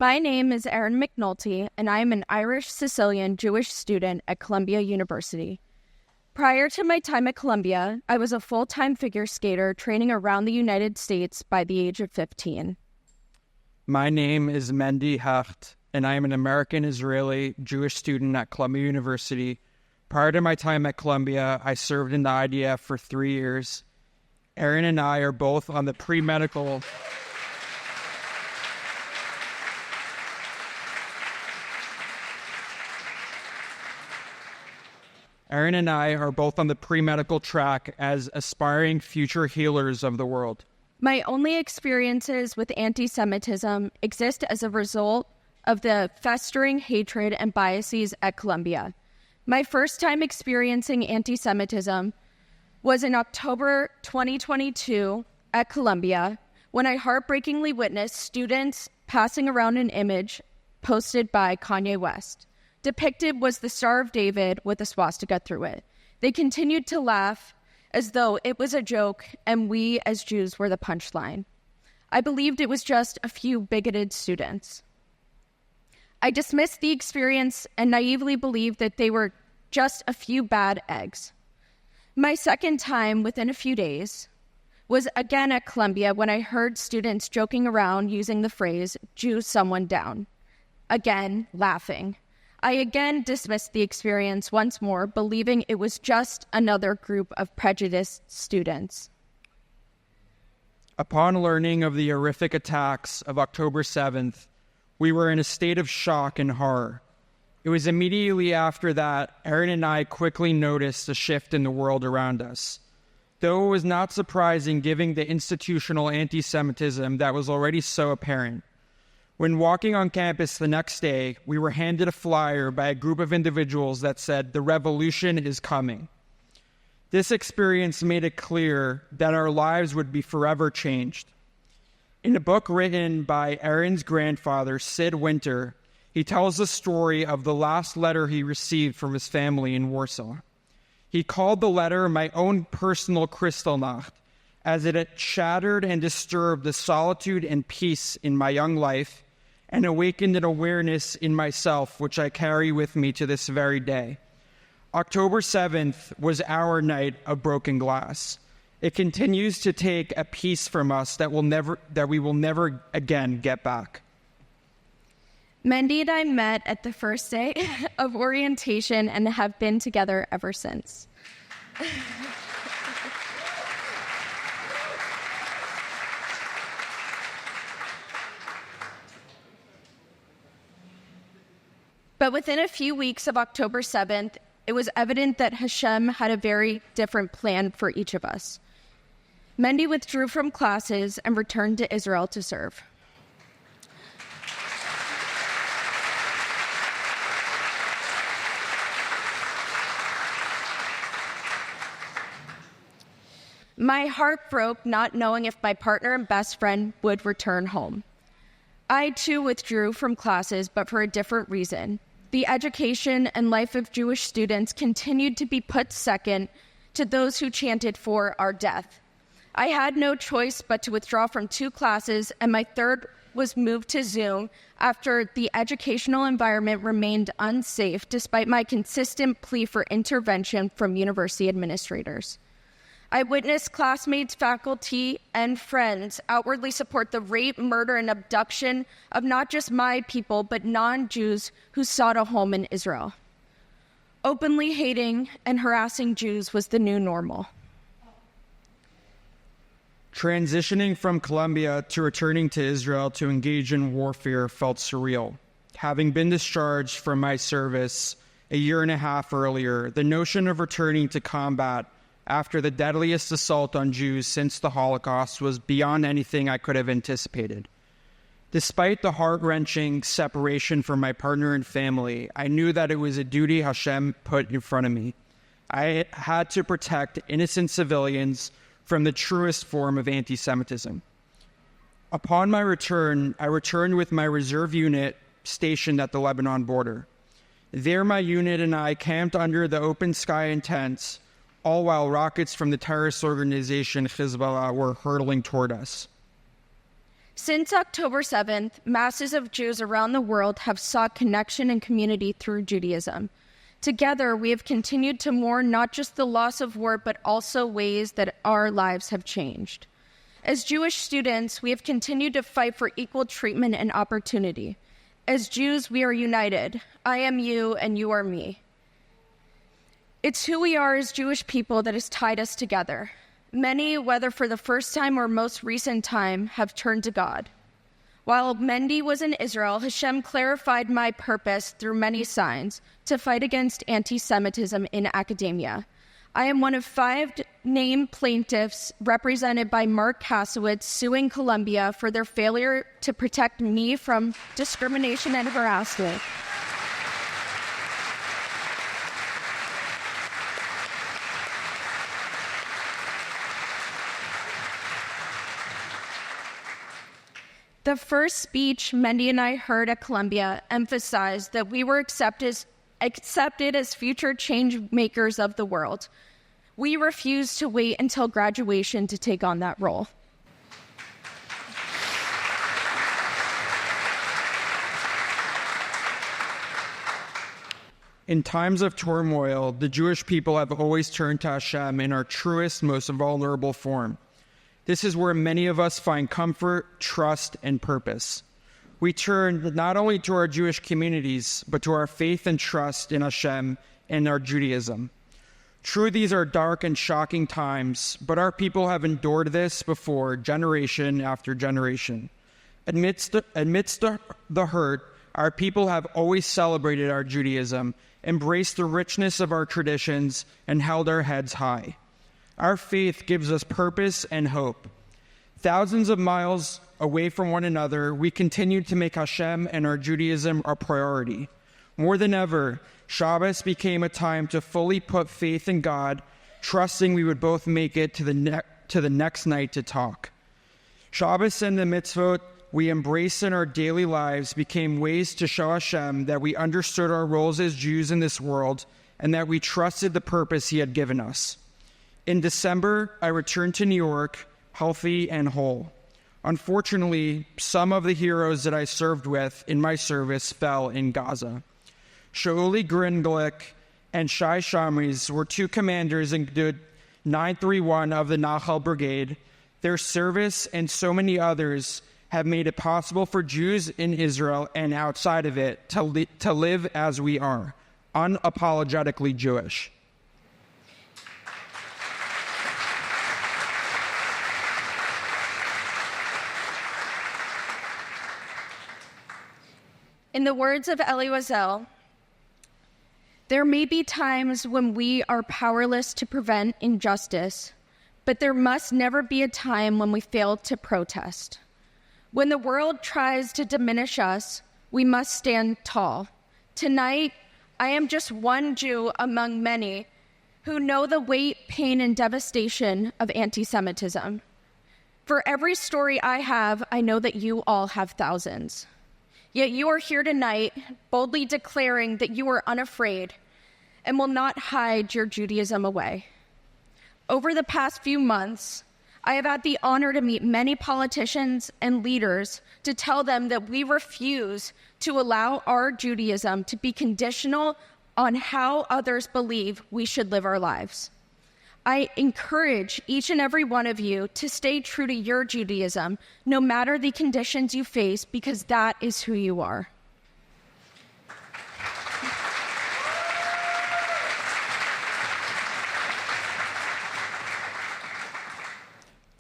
My name is Erin McNulty, and I am an Irish-Sicilian Jewish student at Columbia University. Prior to my time at Columbia, I was a full-time figure skater training around the United States by the age of 15. My name is Mendy Hecht, and I am an American-Israeli Jewish student at Columbia University. Prior to my time at Columbia, I served in the IDF for 3 years. Erin and I are both on the pre-medical... Erin and I are both on the pre-medical track as aspiring future healers of the world. My only experiences with anti-Semitism exist as a result of the festering hatred and biases at Columbia. My first time experiencing anti-Semitism was in October 2022 at Columbia, when I heartbreakingly witnessed students passing around an image posted by Kanye West. Depicted was the Star of David with a swastika through it. They continued to laugh as though it was a joke and we as Jews were the punchline. I believed it was just a few bigoted students. I dismissed the experience and naively believed that they were just a few bad eggs. My second time within a few days was again at Columbia when I heard students joking around using the phrase, "Jew someone down." Again, laughing. I again dismissed the experience once more, believing it was just another group of prejudiced students. Upon learning of the horrific attacks of October 7th, we were in a state of shock and horror. It was immediately after that, Erin and I quickly noticed a shift in the world around us. Though it was not surprising given the institutional anti-Semitism that was already so apparent. When walking on campus the next day, we were handed a flyer by a group of individuals that said, "The revolution is coming." This experience made it clear that our lives would be forever changed. In a book written by Erin's grandfather, Sid Winter, he tells the story of the last letter he received from his family in Warsaw. He called the letter my own personal Kristallnacht, as it had shattered and disturbed the solitude and peace in my young life and awakened an awareness in myself which I carry with me to this very day. October 7th was our night of broken glass. It continues to take a piece from us that we will never again get back. Mendy and I met at the first day of orientation and have been together ever since. But within a few weeks of October 7th, it was evident that Hashem had a very different plan for each of us. Mendy withdrew from classes and returned to Israel to serve. My heart broke not knowing if my partner and best friend would return home. I too withdrew from classes, but for a different reason. The education and life of Jewish students continued to be put second to those who chanted for our death. I had no choice but to withdraw from 2 classes, and my third was moved to Zoom after the educational environment remained unsafe despite my consistent plea for intervention from university administrators. I witnessed classmates, faculty, and friends outwardly support the rape, murder, and abduction of not just my people, but non-Jews who sought a home in Israel. Openly hating and harassing Jews was the new normal. Transitioning from Columbia to returning to Israel to engage in warfare felt surreal. Having been discharged from my service a year and a half earlier, the notion of returning to combat after the deadliest assault on Jews since the Holocaust was beyond anything I could have anticipated. Despite the heart-wrenching separation from my partner and family, I knew that it was a duty Hashem put in front of me. I had to protect innocent civilians from the truest form of anti-Semitism. Upon my return, I returned with my reserve unit stationed at the Lebanon border. There, my unit and I camped under the open sky in tents, all while rockets from the terrorist organization Hezbollah were hurtling toward us. Since October 7th, masses of Jews around the world have sought connection and community through Judaism. Together, we have continued to mourn not just the loss of war, but also ways that our lives have changed. As Jewish students, we have continued to fight for equal treatment and opportunity. As Jews, we are united. I am you, and you are me. It's who we are as Jewish people that has tied us together. Many, whether for the first time or most recent time, have turned to God. While Mendy was in Israel, Hashem clarified my purpose through many signs to fight against anti-Semitism in academia. I am one of 5 named plaintiffs represented by Mark Kasowitz suing Columbia for their failure to protect me from discrimination and harassment. The first speech Mendy and I heard at Columbia emphasized that we were accepted as future change makers of the world. We refused to wait until graduation to take on that role. In times of turmoil, the Jewish people have always turned to Hashem in our truest, most vulnerable form. This is where many of us find comfort, trust, and purpose. We turn not only to our Jewish communities, but to our faith and trust in Hashem and our Judaism. True, these are dark and shocking times, but our people have endured this before, generation after generation. Amidst the hurt, our people have always celebrated our Judaism, embraced the richness of our traditions, and held our heads high. Our faith gives us purpose and hope. Thousands of miles away from one another, we continue to make Hashem and our Judaism a priority. More than ever, Shabbos became a time to fully put faith in God, trusting we would both make it to the next night to talk. Shabbos and the mitzvot we embrace in our daily lives became ways to show Hashem that we understood our roles as Jews in this world and that we trusted the purpose He had given us. In December, I returned to New York, healthy and whole. Unfortunately, some of the heroes that I served with in my service fell in Gaza. Shauli Gringlick and Shai Shamries were 2 commanders in Gdud 931 of the Nachal Brigade. Their service and so many others have made it possible for Jews in Israel and outside of it to live as we are, unapologetically Jewish. In the words of Elie Wiesel, there may be times when we are powerless to prevent injustice, but there must never be a time when we fail to protest. When the world tries to diminish us, we must stand tall. Tonight, I am just one Jew among many who know the weight, pain, and devastation of anti-Semitism. For every story I have, I know that you all have thousands. Yet you are here tonight, boldly declaring that you are unafraid and will not hide your Judaism away. Over the past few months, I have had the honor to meet many politicians and leaders to tell them that we refuse to allow our Judaism to be conditional on how others believe we should live our lives. I encourage each and every one of you to stay true to your Judaism, no matter the conditions you face, because that is who you are.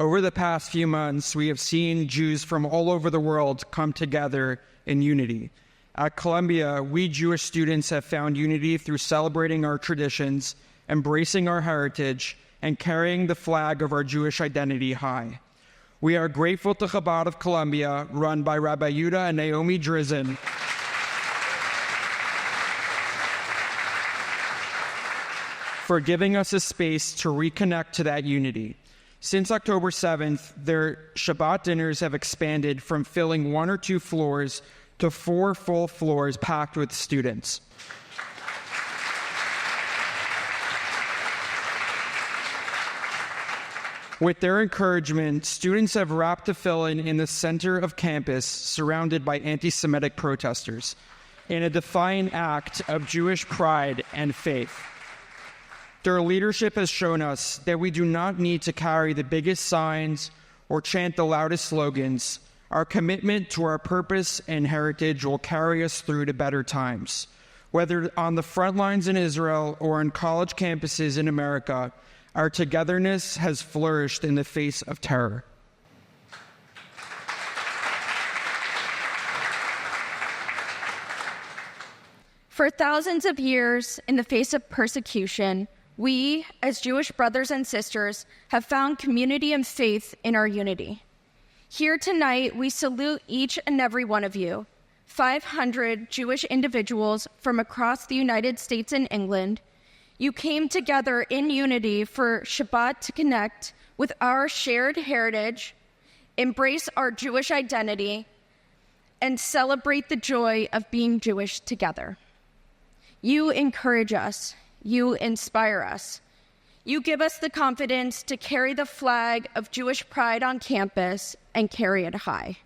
Over the past few months, we have seen Jews from all over the world come together in unity. At Columbia, we Jewish students have found unity through celebrating our traditions, embracing our heritage, and carrying the flag of our Jewish identity high. We are grateful to Chabad of Columbia, run by Rabbi Yehuda and Naomi Drizin, for giving us a space to reconnect to that unity. Since October 7th, their Shabbat dinners have expanded from filling 1 or 2 floors to 4 full floors packed with students. With their encouragement, students have wrapped a fill-in in the center of campus surrounded by anti-Semitic protesters in a defiant act of Jewish pride and faith. Their leadership has shown us that we do not need to carry the biggest signs or chant the loudest slogans. Our commitment to our purpose and heritage will carry us through to better times. Whether on the front lines in Israel or on college campuses in America, our togetherness has flourished in the face of terror. For thousands of years, in the face of persecution, we, as Jewish brothers and sisters, have found community and faith in our unity. Here tonight, we salute each and every one of you, 500 Jewish individuals from across the United States and England. You came together in unity for Shabbat to connect with our shared heritage, embrace our Jewish identity, and celebrate the joy of being Jewish together. You encourage us. You inspire us. You give us the confidence to carry the flag of Jewish pride on campus and carry it high.